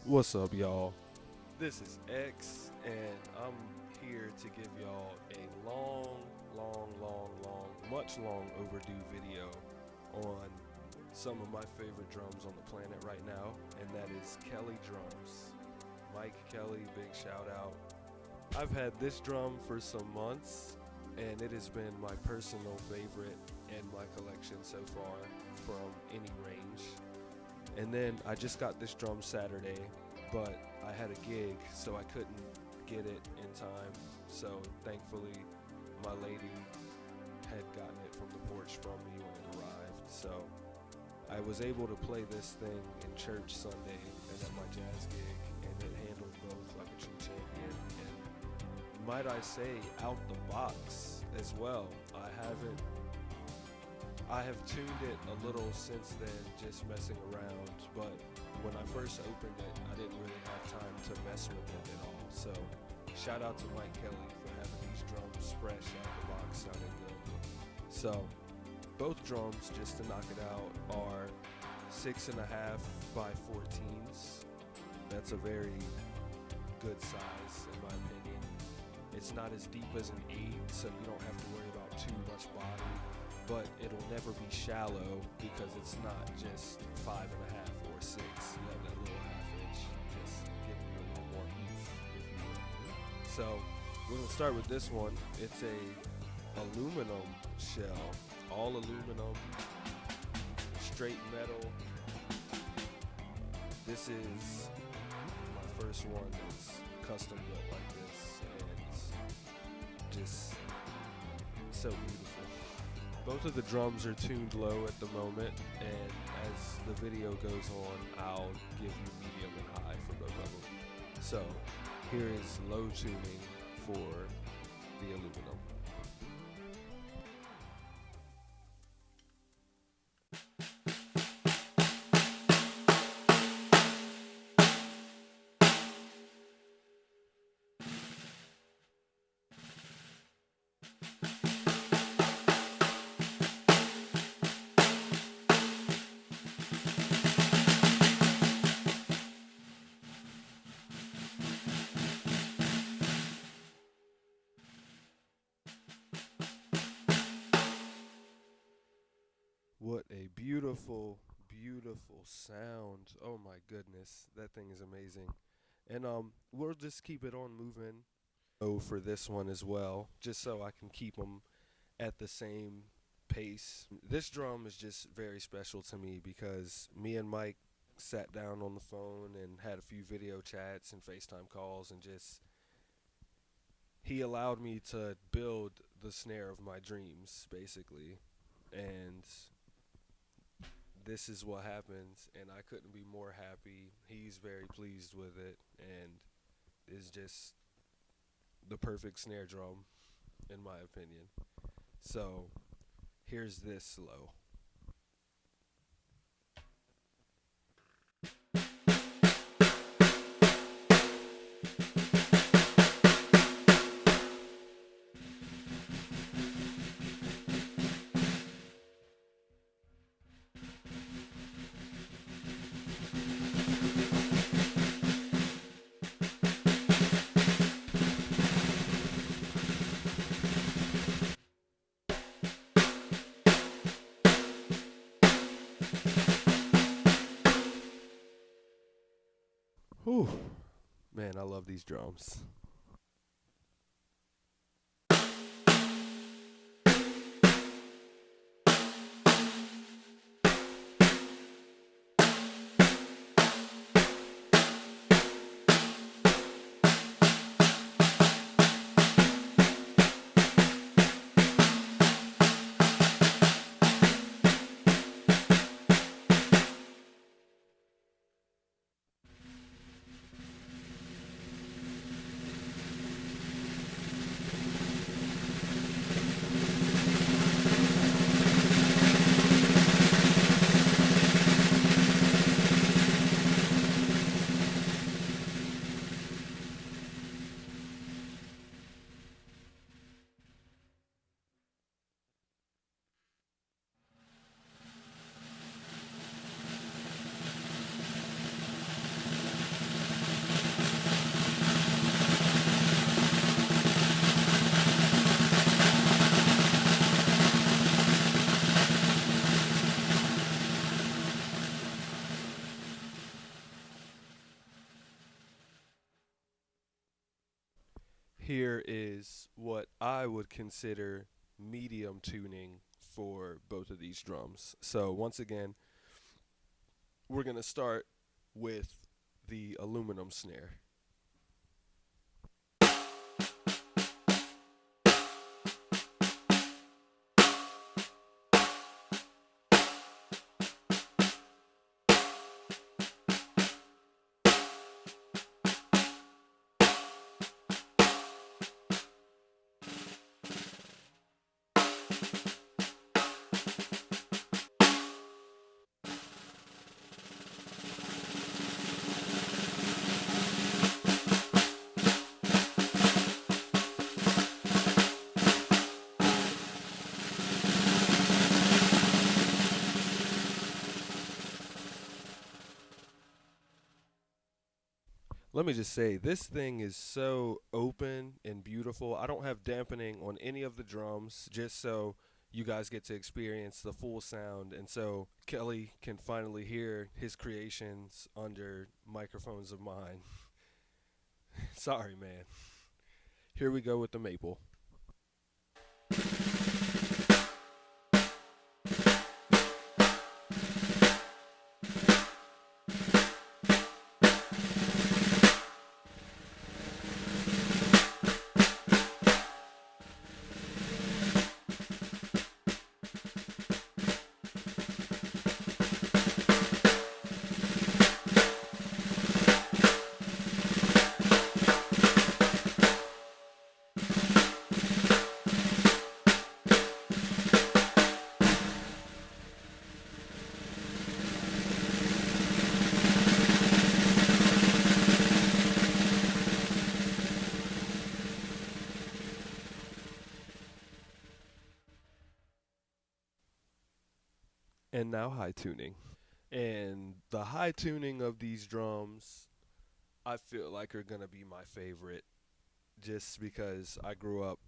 What's up, y'all? This is X, and I'm here to give y'all a much long overdue video on some of my favorite drums on the planet right now, and that is Kelley drums. Mike Kelley, big shout out. I've had this drum for some months, and it has been my personal favorite in my collection so far from any range. And then I just got this drum Saturday, but I had a gig, so I couldn't get it in time. So thankfully, my lady had gotten it from the porch from me when it arrived. So I was able to play this thing in church Sunday and at my jazz gig, and it handled both like a true champion. And might I say, out the box as well. I have tuned it a little since then, just messing around, but when I first opened it, I didn't really have time to mess with it at all. So, shout out to Mike Kelley for having these drums fresh out the box, sounding good. So, both drums, just to knock it out, are 6.5 by 14s. That's a very good size, in my opinion. It's not as deep as an 8, so you don't have to worry about too much body. But it'll never be shallow because it's not just 5.5 or 6. You have that little half inch, just giving you a little more oomph, if you will. So we're gonna start with this one. It's a aluminum shell, all aluminum, straight metal. This is my first one that's custom built like this, and just so beautiful. Both of the drums are tuned low at the moment, and as the video goes on, I'll give you medium and high for both of them. So, here is low tuning for the aluminum. What a beautiful, beautiful sound. Oh my goodness, that thing is amazing. And we'll just keep it on moving. Oh, for this one as well, just so I can keep them at the same pace. This drum is just very special to me because me and Mike sat down on the phone and had a few video chats and FaceTime calls, and just he allowed me to build the snare of my dreams, basically. And this is what happens, and I couldn't be more happy. He's very pleased with it, and it's just the perfect snare drum, in my opinion. So, here's this slow. Whew. Man, I love these drums. here is what I would consider medium tuning for both of these drums. So once again, we're going to start with the aluminum snare. Let me just say, this thing is so open and beautiful. I don't have dampening on any of the drums, just so you guys get to experience the full sound. And so Kelley can finally hear his creations under microphones of mine. Sorry, man. Here we go with the maple. And now high tuning. And the high tuning of these drums, I feel like are going to be my favorite just because I grew up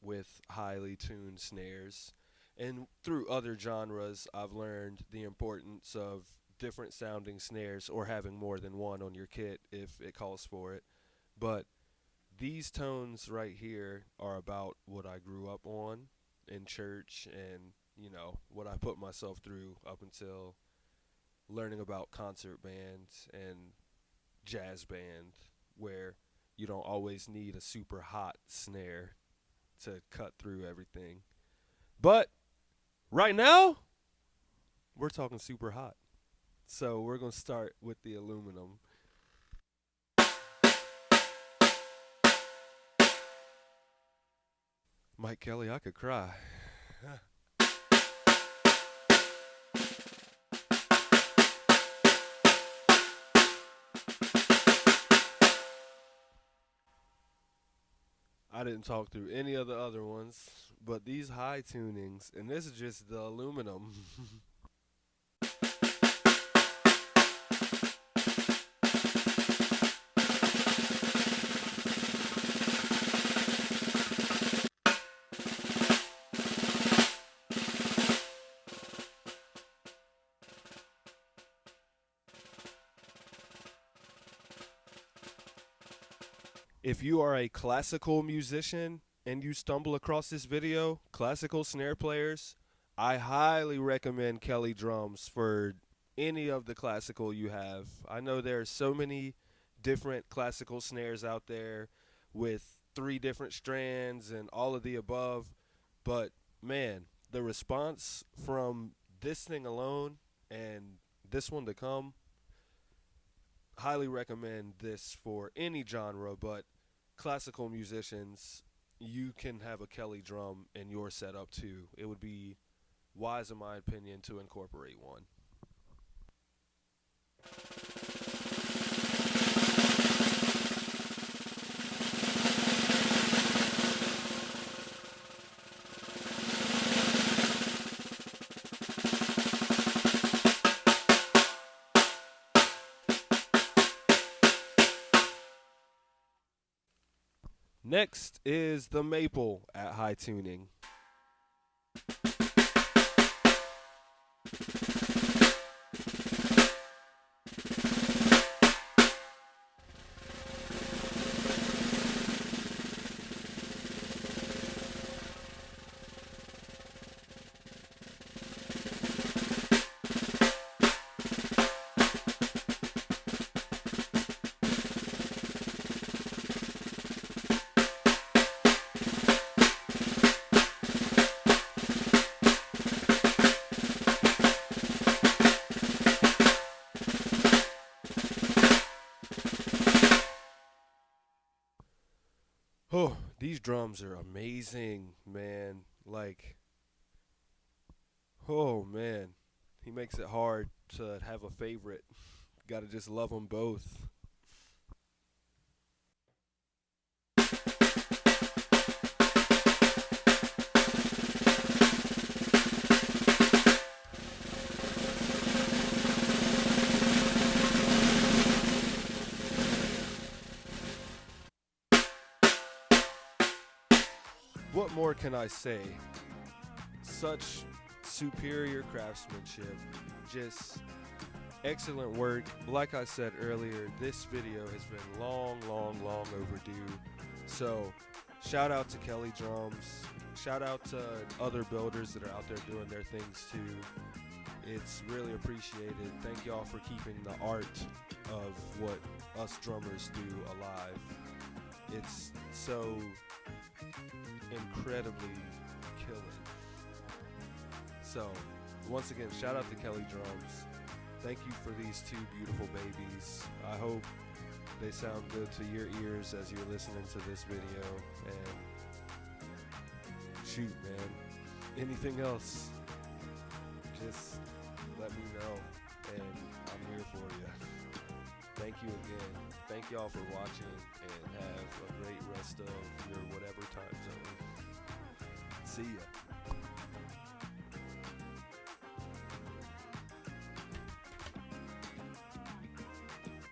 with highly tuned snares. And through other genres, I've learned the importance of different sounding snares or having more than one on your kit if it calls for it. But these tones right here are about what I grew up on in church and, what I put myself through up until learning about concert bands and jazz band where you don't always need a super hot snare to cut through everything. But right now, we're talking super hot. So we're going to start with the aluminum. Mike Kelley, I could cry. I didn't talk through any of the other ones, but these high tunings, and this is just the aluminum. If you are a classical musician and you stumble across this video, classical snare players, I highly recommend Kelley drums for any of the classical you have. I know there are so many different classical snares out there with 3 different strands and all of the above, but man, the response from this thing alone and this one to come, highly recommend this for any genre, but classical musicians, you can have a Kelley drum in your setup too. It would be wise, in my opinion, to incorporate one. Next is the maple at high tuning. These drums are amazing, man. Like, oh man, he makes it hard to have a favorite. Got to just love them both. What more can I say? Such superior craftsmanship. Just excellent work. Like I said earlier, this video has been long overdue. So, shout out to Kelley Drums. Shout out to other builders that are out there doing their things too. It's really appreciated. Thank y'all for keeping the art of what us drummers do alive. It's so incredibly killing. So, once again, shout out to Kelley Drums. Thank you for these two beautiful babies. I hope they sound good to your ears as you're listening to this video. And shoot, man, anything else, just let me know, and I'm here for you. Thank you again. Thank y'all for watching, and have a great rest of your whatever time zone. See ya.